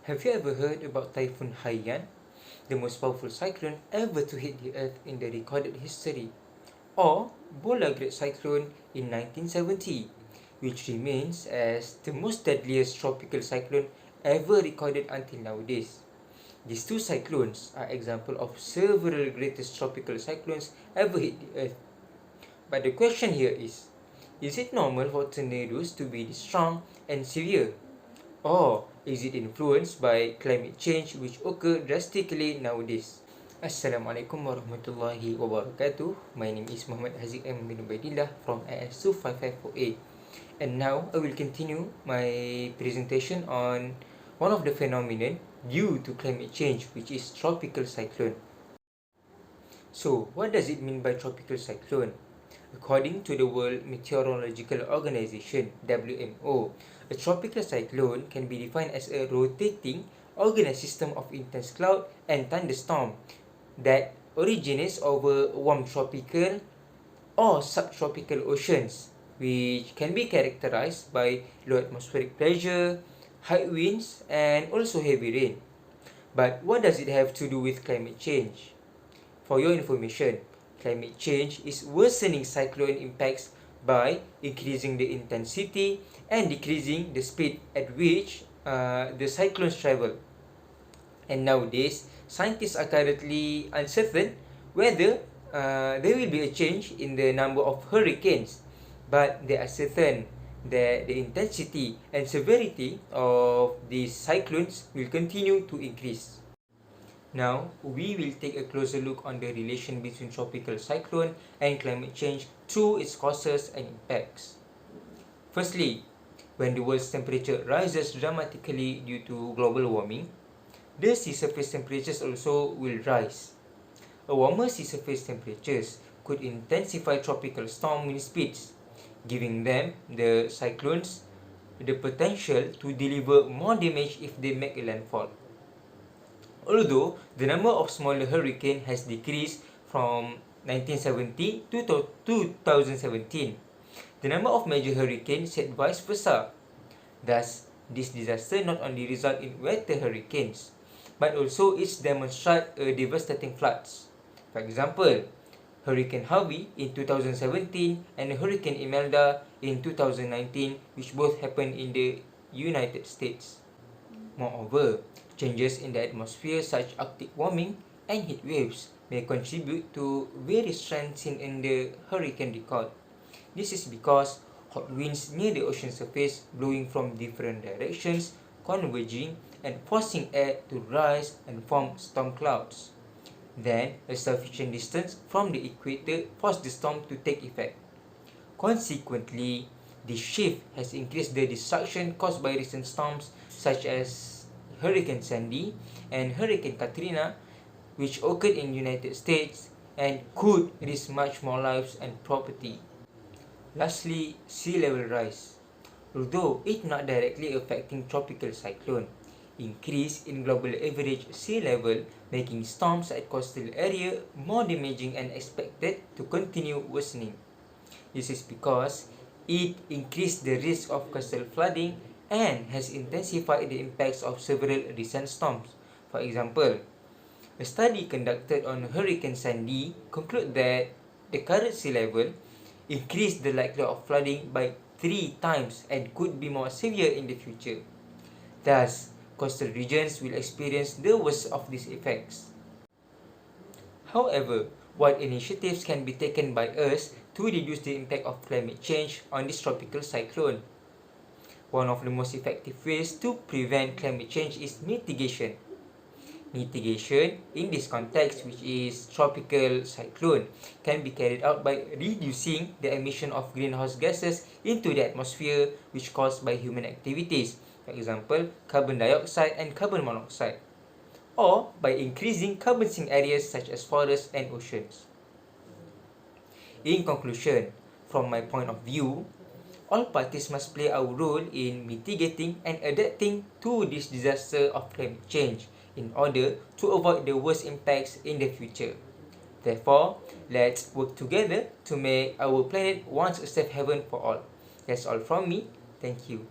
Have you ever heard about Typhoon Haiyan, the most powerful cyclone ever to hit the Earth in the recorded history? Or Bola Great Cyclone in 1970, which remains as the most deadliest tropical cyclone ever recorded until nowadays. These two cyclones are examples of several greatest tropical cyclones ever hit the Earth. But the question here is it normal for tornadoes to be this strong and severe? Or is it influenced by climate change which occur drastically nowadays? Assalamualaikum warahmatullahi wabarakatuh. My name is Muhammad Haziq M. bin Bdy532 from IS25548. And now I will continue my presentation on one of the phenomenon due to climate change, which is tropical cyclone. So, what does it mean by tropical cyclone? According to the World Meteorological Organization, WMO, a tropical cyclone can be defined as a rotating, organized system of intense cloud and thunderstorm that originates over warm tropical or subtropical oceans, which can be characterized by low atmospheric pressure, high winds, and also heavy rain. But what does it have to do with climate change? For your information, climate change is worsening cyclone impacts by increasing the intensity and decreasing the speed at which the cyclones travel. And nowadays, scientists are currently uncertain whether there will be a change in the number of hurricanes, but they are certain that the intensity and severity of these cyclones will continue to increase. Now, we will take a closer look on the relation between tropical cyclone and climate change through its causes and impacts. Firstly, when the world's temperature rises dramatically due to global warming, the sea surface temperatures also will rise. A warmer sea surface temperatures could intensify tropical storm wind speeds, giving them, the cyclones, the potential to deliver more damage if they make a landfall. Although the number of smaller hurricanes has decreased from 1970 to 2017, the number of major hurricanes said vice versa. Thus, this disaster not only result in wetter hurricanes, but also it demonstrate devastating floods. For example, Hurricane Harvey in 2017 and Hurricane Imelda in 2019, which both happened in the United States. Moreover, changes in the atmosphere such as Arctic warming and heat waves may contribute to various trends seen in the hurricane record. This is because hot winds near the ocean surface blowing from different directions, converging and forcing air to rise and form storm clouds. Then, a sufficient distance from the equator forced the storm to take effect. Consequently, this shift has increased the destruction caused by recent storms such as Hurricane Sandy and Hurricane Katrina, which occurred in the United States and could risk much more lives and property. Lastly, sea level rise. Although it not directly affecting tropical cyclone, increase in global average sea level making storms at coastal area more damaging and expected to continue worsening. This is because it increased the risk of coastal flooding and has intensified the impacts of several recent storms. For example, a study conducted on Hurricane Sandy concluded that the current sea level increased the likelihood of flooding by 3 times and could be more severe in the future. Thus, coastal regions will experience the worst of these effects. However, what initiatives can be taken by us to reduce the impact of climate change on this tropical cyclone? One of the most effective ways to prevent climate change is mitigation. Mitigation, in this context, which is tropical cyclone, can be carried out by reducing the emission of greenhouse gases into the atmosphere which caused by human activities, for example, carbon dioxide and carbon monoxide, or by increasing carbon sink areas such as forests and oceans. In conclusion, from my point of view, all parties must play our role in mitigating and adapting to this disaster of climate change in order to avoid the worst impacts in the future. Therefore, let's work together to make our planet once a safe haven for all. That's all from me. Thank you.